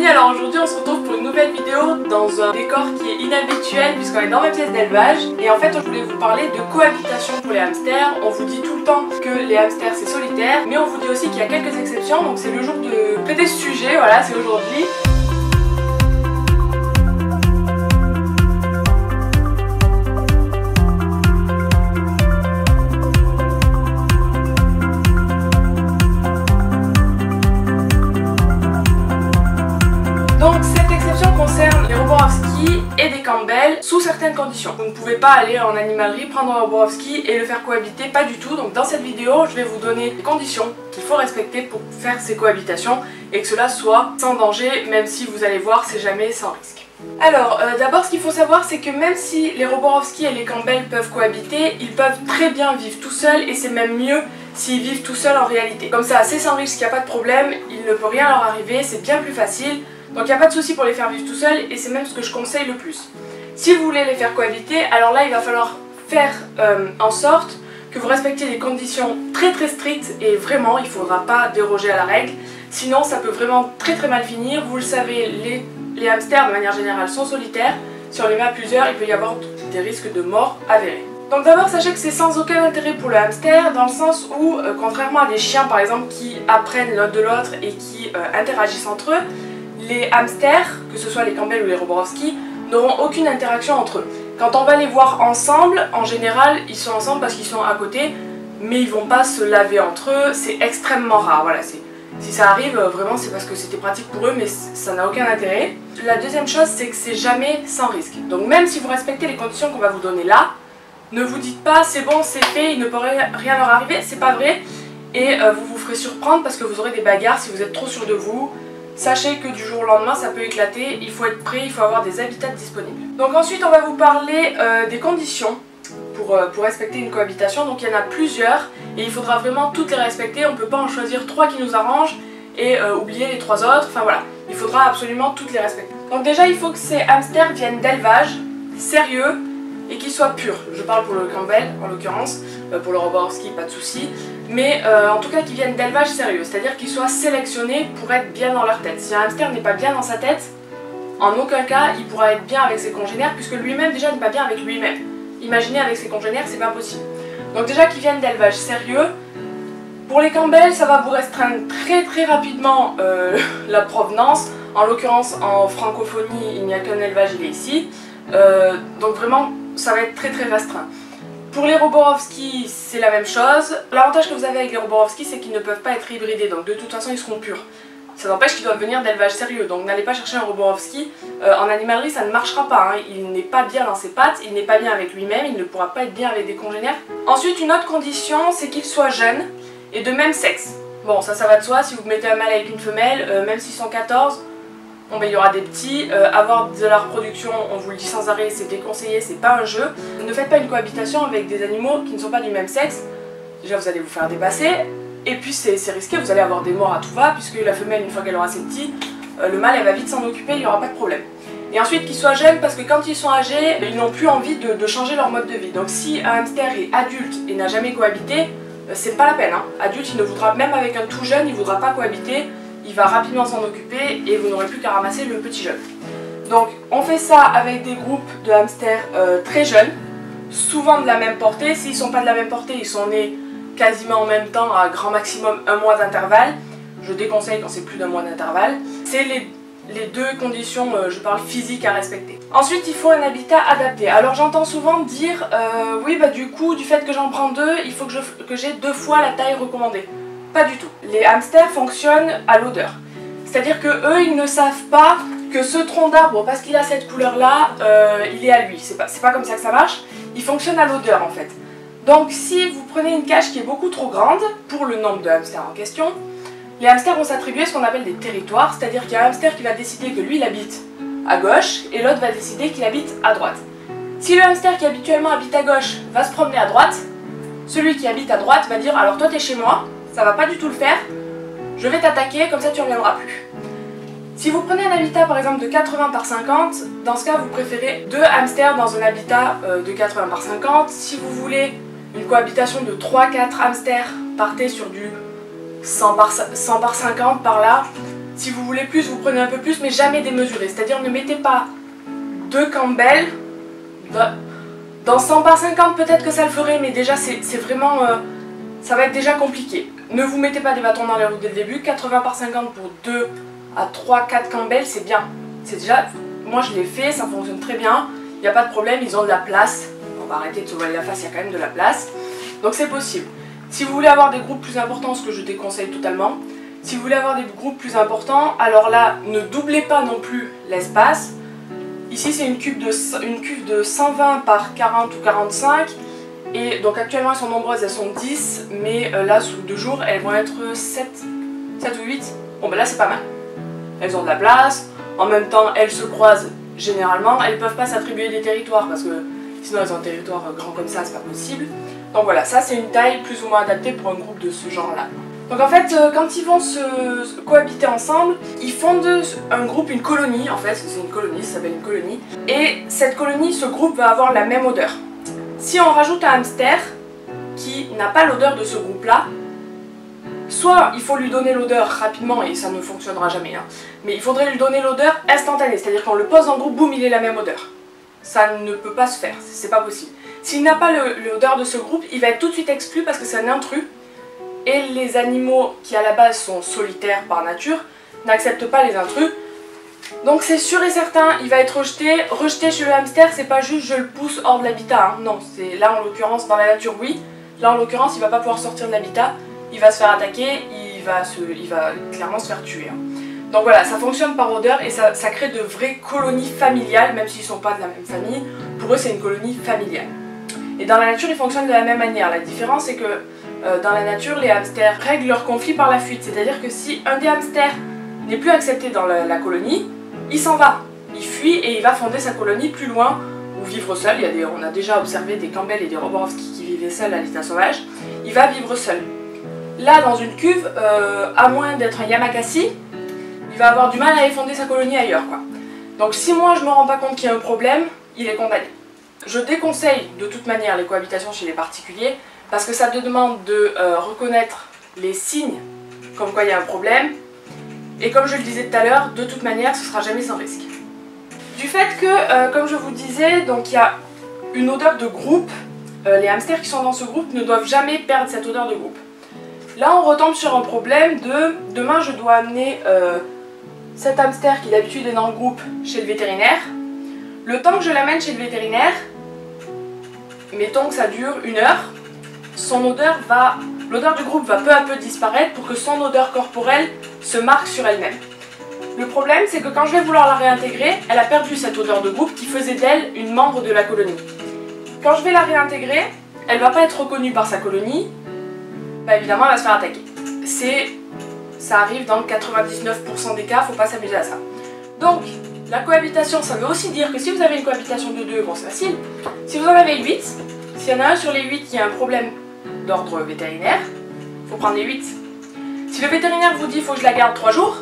amis, alors aujourd'hui on se retrouve pour une nouvelle vidéo dans un décor qui est inhabituel puisqu'on est dans ma pièce d'élevage. Et en fait je voulais vous parler de cohabitation pour les hamsters. On vous dit tout le temps que les hamsters c'est solitaire, mais on vous dit aussi qu'il y a quelques exceptions, donc c'est le jour de traiter ce sujet, voilà, c'est aujourd'hui. Donc cette exception concerne les Roborovski et des Campbell sous certaines conditions. Vous ne pouvez pas aller en animalerie prendre un Roborovski et le faire cohabiter, pas du tout. Donc dans cette vidéo, je vais vous donner les conditions qu'il faut respecter pour faire ces cohabitations et que cela soit sans danger, même si vous allez voir, c'est jamais sans risque. Alors d'abord ce qu'il faut savoir, c'est que même si les Roborovski et les Campbell peuvent cohabiter, ils peuvent très bien vivre tout seuls et c'est même mieux s'ils vivent tout seuls en réalité. Comme ça, c'est sans risque, il n'y a pas de problème, il ne peut rien leur arriver, c'est bien plus facile. Donc il n'y a pas de souci pour les faire vivre tout seuls et c'est même ce que je conseille le plus. Si vous voulez les faire cohabiter, alors là il va falloir faire en sorte que vous respectiez des conditions très strictes et vraiment il ne faudra pas déroger à la règle. Sinon ça peut vraiment très mal finir. Vous le savez, les hamsters de manière générale sont solitaires. Si on les met à plusieurs, il peut y avoir des risques de mort avérés. Donc d'abord sachez que c'est sans aucun intérêt pour le hamster dans le sens où contrairement à des chiens par exemple qui apprennent l'un de l'autre et qui interagissent entre eux, les hamsters, que ce soit les Campbell ou les Roborovski, n'auront aucune interaction entre eux. Quand on va les voir ensemble, en général, ils sont ensemble parce qu'ils sont à côté, mais ils vont pas se laver entre eux, c'est extrêmement rare. Voilà, si ça arrive, vraiment c'est parce que c'était pratique pour eux, mais ça n'a aucun intérêt. La deuxième chose, c'est que c'est jamais sans risque. Donc même si vous respectez les conditions qu'on va vous donner là, ne vous dites pas c'est bon, c'est fait, il ne peut rien leur arriver, c'est pas vrai, et vous vous ferez surprendre parce que vous aurez des bagarres si vous êtes trop sûr de vous. Sachez que du jour au lendemain ça peut éclater, il faut être prêt, il faut avoir des habitats disponibles. Donc ensuite on va vous parler des conditions pour respecter une cohabitation. Donc il y en a plusieurs et il faudra vraiment toutes les respecter, on ne peut pas en choisir 3 qui nous arrangent et oublier les 3 autres, enfin voilà, il faudra absolument toutes les respecter. Donc déjà il faut que ces hamsters viennent d'élevage, sérieux et qu'ils soient purs. Je parle pour le Campbell en l'occurrence, pour le Roborovski pas de souci. Mais en tout cas qu'ils viennent d'élevage sérieux, c'est-à-dire qu'ils soient sélectionnés pour être bien dans leur tête. Si un hamster n'est pas bien dans sa tête, en aucun cas il pourra être bien avec ses congénères puisque lui-même déjà n'est pas bien avec lui-même. Imaginez avec ses congénères, c'est pas possible. Donc déjà qu'ils viennent d'élevage sérieux. Pour les Campbell, ça va vous restreindre très rapidement la provenance. En l'occurrence en francophonie, il n'y a qu'un élevage, il est ici. Donc vraiment ça va être très restreint. Pour les Roborovski, c'est la même chose. L'avantage que vous avez avec les Roborovski, c'est qu'ils ne peuvent pas être hybridés, donc de toute façon ils seront purs. Ça n'empêche qu'ils doivent venir d'élevage sérieux, donc n'allez pas chercher un Roborovski. En animalerie, ça ne marchera pas, hein. Il n'est pas bien dans ses pattes, il n'est pas bien avec lui-même, il ne pourra pas être bien avec des congénères. Ensuite, une autre condition, c'est qu'ils soient jeunes et de même sexe. Bon, ça va de soi, si vous mettez un mâle avec une femelle, même s'ils sont 14, bon ben il y aura des petits, avoir de la reproduction, on vous le dit sans arrêt, c'est déconseillé, c'est pas un jeu. Ne faites pas une cohabitation avec des animaux qui ne sont pas du même sexe, déjà vous allez vous faire dépasser, et puis c'est risqué, vous allez avoir des morts à tout va, puisque la femelle, une fois qu'elle aura ses petits, le mâle elle va vite s'en occuper, il n'y aura pas de problème. Et ensuite qu'ils soient jeunes, parce que quand ils sont âgés, ils n'ont plus envie de changer leur mode de vie. Donc si un hamster est adulte et n'a jamais cohabité, c'est pas la peine, hein. Adulte, il ne voudra, même avec un tout jeune, il ne voudra pas cohabiter. Il va rapidement s'en occuper et vous n'aurez plus qu'à ramasser le petit jeune. Donc on fait ça avec des groupes de hamsters très jeunes, souvent de la même portée. S'ils ne sont pas de la même portée, ils sont nés quasiment en même temps, à grand maximum 1 mois d'intervalle. Je déconseille quand c'est plus d'1 mois d'intervalle. C'est les deux conditions, je parle physiques, à respecter. Ensuite il faut un habitat adapté. Alors j'entends souvent dire oui bah du coup du fait que j'en prends 2, il faut que j'ai 2 fois la taille recommandée. Pas du tout. Les hamsters fonctionnent à l'odeur. C'est-à-dire que eux, ils ne savent pas que ce tronc d'arbre, parce qu'il a cette couleur-là, il est à lui. C'est pas comme ça que ça marche. Il fonctionne à l'odeur en fait. Donc si vous prenez une cage qui est beaucoup trop grande, pour le nombre de hamsters en question, les hamsters vont s'attribuer ce qu'on appelle des territoires. C'est-à-dire qu'il y a un hamster qui va décider que lui, il habite à gauche, et l'autre va décider qu'il habite à droite. Si le hamster qui habituellement habite à gauche va se promener à droite, celui qui habite à droite va dire « alors toi t'es chez moi », ça va pas du tout le faire, je vais t'attaquer, comme ça tu ne reviendras plus. Si vous prenez un habitat par exemple de 80 par 50, dans ce cas vous préférez 2 hamsters dans un habitat de 80 par 50. Si vous voulez une cohabitation de 3-4 hamsters, partez sur du 100 par 50 par là. Si vous voulez plus, vous prenez un peu plus, mais jamais démesuré. C'est-à-dire ne mettez pas 2 Campbell. Dans 100 par 50 peut-être que ça le ferait, mais déjà c'est vraiment... ça va être déjà compliqué. Ne vous mettez pas des bâtons dans les roues dès le début. 80 par 50 pour 2 à 3, 4 Campbell, c'est bien. C'est déjà... Moi je l'ai fait, ça fonctionne très bien. Il n'y a pas de problème, ils ont de la place. On va arrêter de se voiler la face, il y a quand même de la place. Donc c'est possible. Si vous voulez avoir des groupes plus importants, ce que je déconseille totalement, si vous voulez avoir des groupes plus importants, alors là, ne doublez pas non plus l'espace. Ici, c'est une cuve de 120 par 40 ou 45. Et donc actuellement, elles sont nombreuses, elles sont 10. Mais là, sous 2 jours, elles vont être 7 ou 8. Bon, ben là, c'est pas mal. Elles ont de la place. En même temps, elles se croisent généralement. Elles ne peuvent pas s'attribuer des territoires parce que sinon, elles ont un territoire grand comme ça, c'est pas possible. Donc voilà, ça c'est une taille plus ou moins adaptée pour un groupe de ce genre-là. Donc en fait, quand ils vont se cohabiter ensemble, ils fondent un groupe, une colonie, en fait, c'est une colonie, ça s'appelle une colonie. Et cette colonie, ce groupe va avoir la même odeur. Si on rajoute un hamster qui n'a pas l'odeur de ce groupe-là, soit il faut lui donner l'odeur rapidement, et ça ne fonctionnera jamais, hein, mais il faudrait lui donner l'odeur instantanée, c'est-à-dire qu'on le pose dans le groupe, boum, il est la même odeur. Ça ne peut pas se faire, c'est pas possible. S'il n'a pas l'odeur de ce groupe, il va être tout de suite exclu parce que c'est un intrus. Et les animaux qui à la base sont solitaires par nature n'acceptent pas les intrus. Donc c'est sûr et certain, il va être rejeté. Rejeté chez le hamster, c'est pas juste je le pousse hors de l'habitat. Hein. Non, c'est là en l'occurrence dans la nature oui. Là en l'occurrence il va pas pouvoir sortir de l'habitat. Il va se faire attaquer, il va clairement se faire tuer. Hein. Donc voilà, ça fonctionne par odeur et ça crée de vraies colonies familiales, même s'ils ne sont pas de la même famille. Pour eux c'est une colonie familiale. Et dans la nature, ils fonctionnent de la même manière. La différence, c'est que dans la nature, les hamsters règlent leur conflit par la fuite. C'est-à-dire que si un des hamsters n'est plus accepté dans la colonie, il s'en va. Il fuit et il va fonder sa colonie plus loin ou vivre seul. On a déjà observé des Campbell et des Roborowski qui vivaient seuls à l'état sauvage. Il va vivre seul. Là, dans une cuve, à moins d'être un Yamakasi, il va avoir du mal à fonder sa colonie ailleurs, quoi. Donc si moi, je ne me rends pas compte qu'il y a un problème, il est condamné. Je déconseille de toute manière les cohabitations chez les particuliers parce que ça te demande de reconnaître les signes comme quoi il y a un problème et comme je le disais tout à l'heure, de toute manière ce sera jamais sans risque. Du fait que, comme je vous disais, donc il y a une odeur de groupe, les hamsters qui sont dans ce groupe ne doivent jamais perdre cette odeur de groupe. Là on retombe sur un problème de demain je dois amener cet hamster qui d'habitude est dans le groupe chez le vétérinaire. Le temps que je l'amène chez le vétérinaire, mettons que ça dure 1 heure, l'odeur du groupe va peu à peu disparaître pour que son odeur corporelle se marque sur elle-même. Le problème, c'est que quand je vais vouloir la réintégrer, elle a perdu cette odeur de groupe qui faisait d'elle une membre de la colonie. Quand je vais la réintégrer, elle ne va pas être reconnue par sa colonie, bah évidemment elle va se faire attaquer. Ça arrive dans 99% des cas, faut pas s'amuser à ça. Donc, la cohabitation, ça veut aussi dire que si vous avez une cohabitation de 2, bon c'est facile. Si vous en avez 8, s'il y en a un sur les 8 qui a un problème d'ordre vétérinaire, il faut prendre les 8. Si le vétérinaire vous dit qu'il faut que je la garde 3 jours,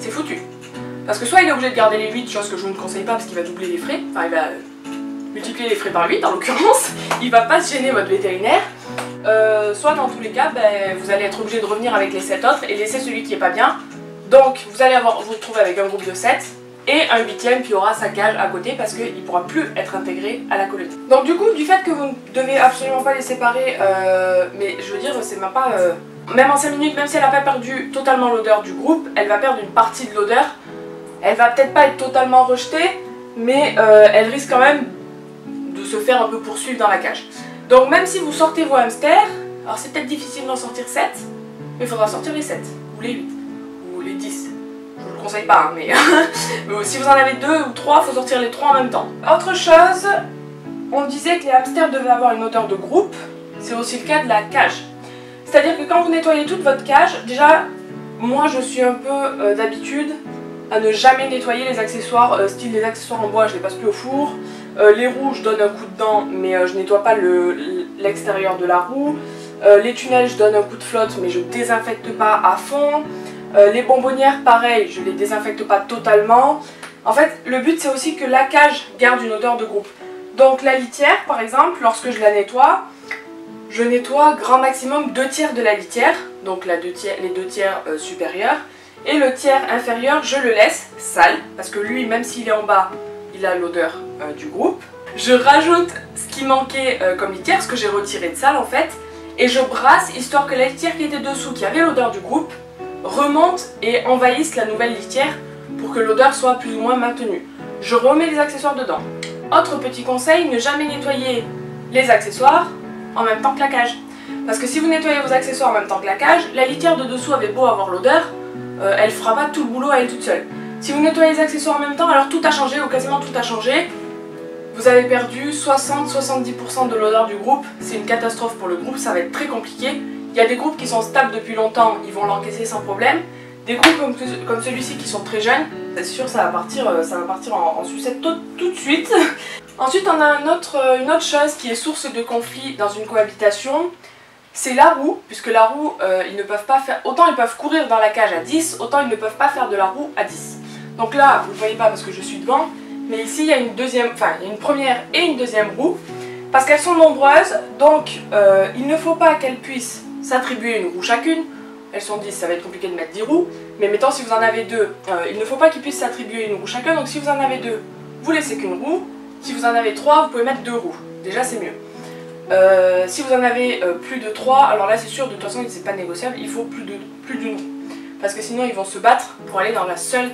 c'est foutu. Parce que soit il est obligé de garder les 8, chose que je vous ne conseille pas parce qu'il va doubler les frais, enfin il va multiplier les frais par 8 en l'occurrence, il va pas se gêner votre vétérinaire. Soit dans tous les cas, ben, vous allez être obligé de revenir avec les 7 autres et laisser celui qui est pas bien. Donc vous allez vous retrouver avec un groupe de 7. Et un 8e qui aura sa cage à côté parce qu'il ne pourra plus être intégré à la colonie. Donc du coup, du fait que vous ne devez absolument pas les séparer, mais je veux dire, c'est même pas... même en 5 minutes, même si elle n'a pas perdu totalement l'odeur du groupe, elle va perdre une partie de l'odeur. Elle va peut-être pas être totalement rejetée, mais elle risque quand même de se faire un peu poursuivre dans la cage. Donc même si vous sortez vos hamsters, alors c'est peut-être difficile d'en sortir 7, mais il faudra sortir les 7, ou les 8, ou les 10. Je vous le conseille pas, hein, mais si vous en avez 2 ou 3, il faut sortir les 3 en même temps. Autre chose, on disait que les hamsters devaient avoir une odeur de groupe, c'est aussi le cas de la cage. C'est-à-dire que quand vous nettoyez toute votre cage, déjà, moi je suis un peu d'habitude à ne jamais nettoyer les accessoires, style les accessoires en bois, je les passe plus au four. Les roues, je donne un coup de dent, mais je nettoie pas l'extérieur de la roue. Les tunnels, je donne un coup de flotte, mais je désinfecte pas à fond. Les bonbonnières, pareil, je les désinfecte pas totalement. En fait, le but c'est aussi que la cage garde une odeur de groupe. Donc la litière, par exemple, lorsque je la nettoie, je nettoie grand maximum 2 tiers de la litière, donc les 2 tiers supérieurs. Et le tiers inférieur, je le laisse sale, parce que lui, même s'il est en bas, il a l'odeur du groupe. Je rajoute ce qui manquait comme litière, ce que j'ai retiré de sale en fait, et je brasse histoire que la litière qui était dessous, qui avait l'odeur du groupe, remonte et envahisse la nouvelle litière pour que l'odeur soit plus ou moins maintenue. Je remets les accessoires dedans. Autre petit conseil, ne jamais nettoyer les accessoires en même temps que la cage. Parce que si vous nettoyez vos accessoires en même temps que la cage, la litière de dessous avait beau avoir l'odeur, elle fera pas tout le boulot à elle toute seule. Si vous nettoyez les accessoires en même temps, alors tout a changé ou quasiment tout a changé. Vous avez perdu 60-70% de l'odeur du groupe. C'est une catastrophe pour le groupe, ça va être très compliqué. Il y a des groupes qui sont stables depuis longtemps, ils vont l'encaisser sans problème. Des groupes comme celui-ci qui sont très jeunes, c'est sûr ça va partir en sucette tout de suite. Ensuite on a une autre chose qui est source de conflit dans une cohabitation. C'est la roue, puisque la roue, ils ne peuvent pas faire... Autant ils peuvent courir dans la cage à 10, autant ils ne peuvent pas faire de la roue à 10. Donc là, vous ne voyez pas parce que je suis devant, mais ici il y a une deuxième, enfin il y a une première et une deuxième roue, parce qu'elles sont nombreuses, donc il ne faut pas qu'elles puissent s'attribuer une roue chacune. Elles sont 10, ça va être compliqué de mettre 10 roues, mais mettons si vous en avez deux, il ne faut pas qu'ils puissent s'attribuer une roue chacun, donc si vous en avez deux, vous laissez qu'une roue. Si vous en avez 3, vous pouvez mettre 2 roues, déjà c'est mieux. Si vous en avez plus de 3, alors là c'est sûr, de toute façon c'est pas négociable, il faut plus d'une roue. Parce que sinon ils vont se battre pour aller dans la seule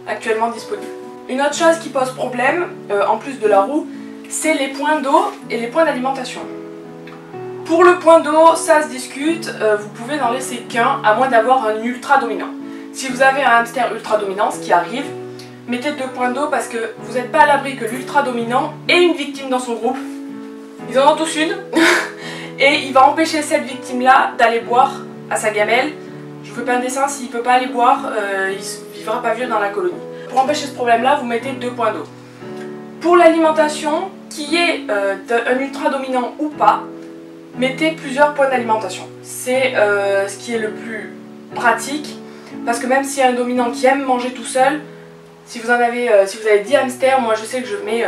actuellement disponible. Une autre chose qui pose problème, en plus de la roue, c'est les points d'eau et les points d'alimentation. Pour le point d'eau, ça se discute, vous pouvez n'en laisser qu'un, à moins d'avoir un ultra dominant. Si vous avez un hamster ultra dominant, ce qui arrive, mettez 2 points d'eau parce que vous n'êtes pas à l'abri que l'ultra dominant ait une victime dans son groupe. Ils en ont tous une et il va empêcher cette victime là d'aller boire à sa gamelle. Je vous fais pas un dessin, s'il peut pas aller boire, il vivra pas vieux dans la colonie. Pour empêcher ce problème là, vous mettez 2 points d'eau. Pour l'alimentation, qui est un ultra dominant ou pas, mettez plusieurs points d'alimentation. C'est ce qui est le plus pratique, parce que même s'il y a un dominant qui aime manger tout seul, si vous avez 10 hamsters, moi je sais que je mets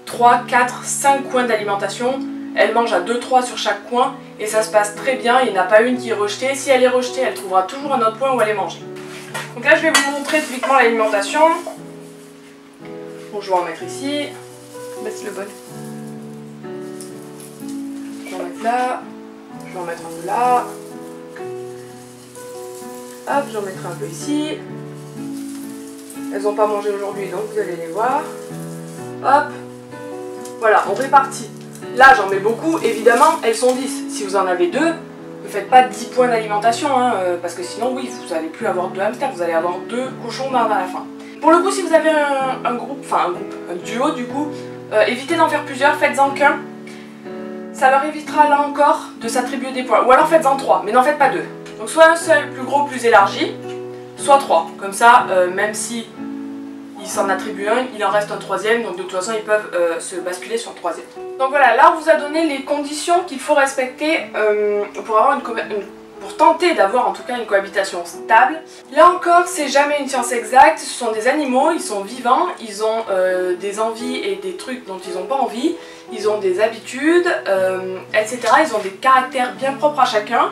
3, 4, 5 coins d'alimentation. Elle mange à 2-3 sur chaque coin et ça se passe très bien, il n'y en a pas une qui est rejetée. Si elle est rejetée, elle trouvera toujours un autre point où aller manger. Donc là je vais vous montrer typiquement l'alimentation. Bon, je vais en mettre ici. Baisse le bol. Je vais en mettre là. Je vais en mettre un peu là. Hop, j'en mettrai un peu ici. Elles n'ont pas mangé aujourd'hui donc vous allez les voir. Hop. Voilà, on répartit. Là j'en mets beaucoup, évidemment elles sont 10. Si vous en avez 2, ne faites pas 10 points d'alimentation, hein, parce que sinon oui, vous n'allez plus avoir 2 hamsters, vous allez avoir 2 cochons à la fin. Pour le coup, si vous avez un duo du coup, évitez d'en faire plusieurs, faites-en qu'un. Ça leur évitera là encore de s'attribuer des points. Ou alors faites-en 3, mais n'en faites pas 2. Donc soit un seul plus gros, plus élargi, soit 3. Comme ça, même si ils s'en attribuent un, il en reste un troisième, donc de toute façon ils peuvent se basculer sur le troisième. Donc voilà, là on vous a donné les conditions qu'il faut respecter pour tenter d'avoir en tout cas une cohabitation stable. Là encore, c'est jamais une science exacte, ce sont des animaux, ils sont vivants, ils ont des envies et des trucs dont ils n'ont pas envie, ils ont des habitudes, etc. Ils ont des caractères bien propres à chacun.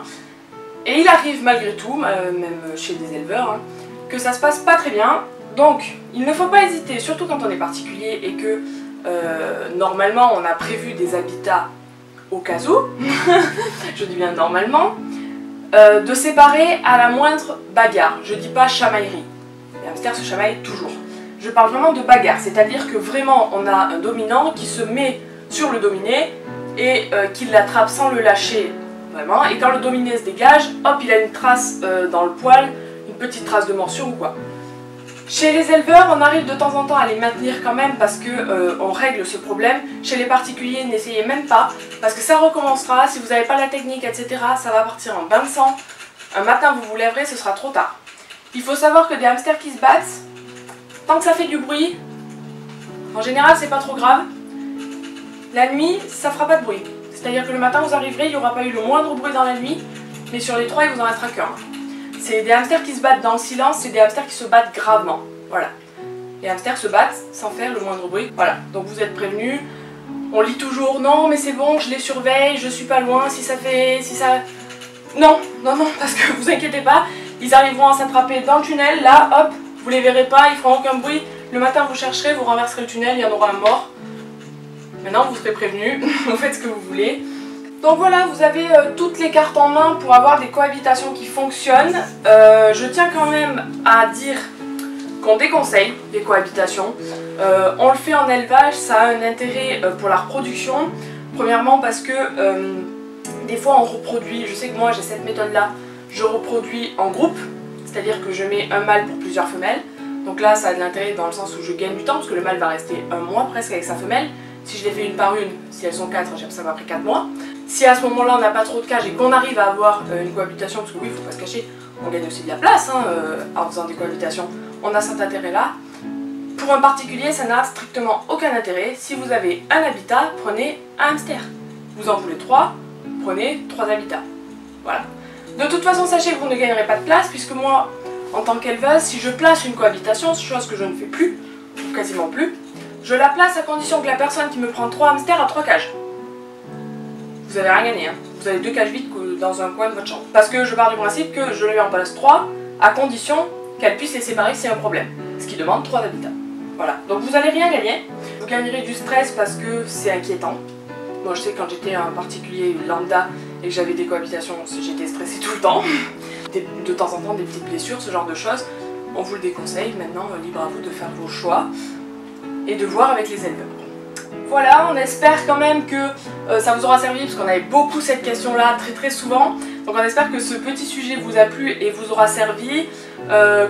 Et il arrive malgré tout, même chez des éleveurs, hein, que ça se passe pas très bien. Donc, il ne faut pas hésiter, surtout quand on est particulier et que normalement on a prévu des habitats au cas où, je dis bien normalement, de séparer à la moindre bagarre. Je dis pas chamaillerie, les hamsters se chamaillent toujours. Je parle vraiment de bagarre, c'est-à-dire que vraiment on a un dominant qui se met sur le dominé et qui l'attrape sans le lâcher vraiment, et quand le dominé se dégage, hop, il a une trace dans le poil, une petite trace de morsure ou quoi. Chez les éleveurs, on arrive de temps en temps à les maintenir quand même parce que on règle ce problème. Chez les particuliers, n'essayez même pas parce que ça recommencera. Si vous n'avez pas la technique, etc., ça va partir en bain de sang. Un matin, vous vous lèverez, ce sera trop tard. Il faut savoir que des hamsters qui se battent, tant que ça fait du bruit, en général, c'est pas trop grave. La nuit, ça fera pas de bruit. C'est-à-dire que le matin, vous arriverez, il n'y aura pas eu le moindre bruit dans la nuit, mais sur les 3, il vous en restera qu'un. C'est des hamsters qui se battent dans le silence, c'est des hamsters qui se battent gravement. Voilà. Les hamsters se battent sans faire le moindre bruit. Voilà. Donc vous êtes prévenus. On lit toujours, non mais c'est bon, je les surveille, je suis pas loin, si ça... Non, parce que vous inquiétez pas, Ils arriveront à s'attraper dans le tunnel, là, hop, vous les verrez pas, ils feront aucun bruit. Le matin vous chercherez, vous renverserez le tunnel, il y en aura un mort. Maintenant vous serez prévenus, vous faites ce que vous voulez. Donc voilà, vous avez toutes les cartes en main pour avoir des cohabitations qui fonctionnent. Je tiens quand même à dire qu'on déconseille les cohabitations. On le fait en élevage, ça a un intérêt pour la reproduction. Premièrement parce que des fois on reproduit, je sais que moi j'ai cette méthode là, je reproduis en groupe, c'est-à-dire que je mets un mâle pour plusieurs femelles. Donc là ça a de l'intérêt dans le sens où je gagne du temps parce que le mâle va rester un mois presque avec sa femelle. Si je les fais une par une, si elles sont 4, ça m'a pris 4 mois. Si à ce moment-là on n'a pas trop de cages et qu'on arrive à avoir une cohabitation, parce que oui, il ne faut pas se cacher, on gagne aussi de la place hein, en faisant des cohabitations, on a cet intérêt-là. Pour un particulier, ça n'a strictement aucun intérêt. Si vous avez un habitat, prenez un hamster. Vous en voulez 3, prenez 3 habitats. Voilà. De toute façon, sachez que vous ne gagnerez pas de place, puisque moi, en tant qu'éleveuse, si je place une cohabitation, chose que je ne fais plus, ou quasiment plus, je la place à condition que la personne qui me prend 3 hamsters a 3 cages. Vous avez rien gagné, hein. Vous avez 2 cages vides dans un coin de votre chambre. Parce que je pars du principe que je lui en place 3, à condition qu'elle puisse les séparer s'il y a un problème. Ce qui demande 3 habitats. Voilà, donc vous n'allez rien gagner. Vous gagnerez du stress parce que c'est inquiétant. Moi je sais que quand j'étais un particulier lambda et que j'avais des cohabitations, j'étais stressée tout le temps. De temps en temps des petites blessures, ce genre de choses. On vous le déconseille, maintenant libre à vous de faire vos choix et de voir avec les éleveurs. Voilà, on espère quand même que ça vous aura servi parce qu'on avait beaucoup cette question là très souvent. Donc on espère que ce petit sujet vous a plu et vous aura servi.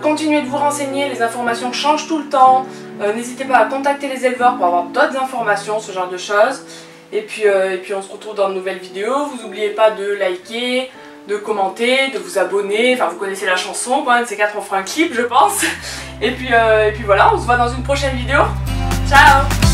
Continuez de vous renseigner, les informations changent tout le temps. N'hésitez pas à contacter les éleveurs pour avoir d'autres informations, ce genre de choses. Et puis on se retrouve dans de nouvelles vidéos. Vous n'oubliez pas de liker, de commenter, de vous abonner. Enfin vous connaissez la chanson, quoi. Un de ces 4 on fera un clip je pense. Et puis voilà, on se voit dans une prochaine vidéo. Ciao!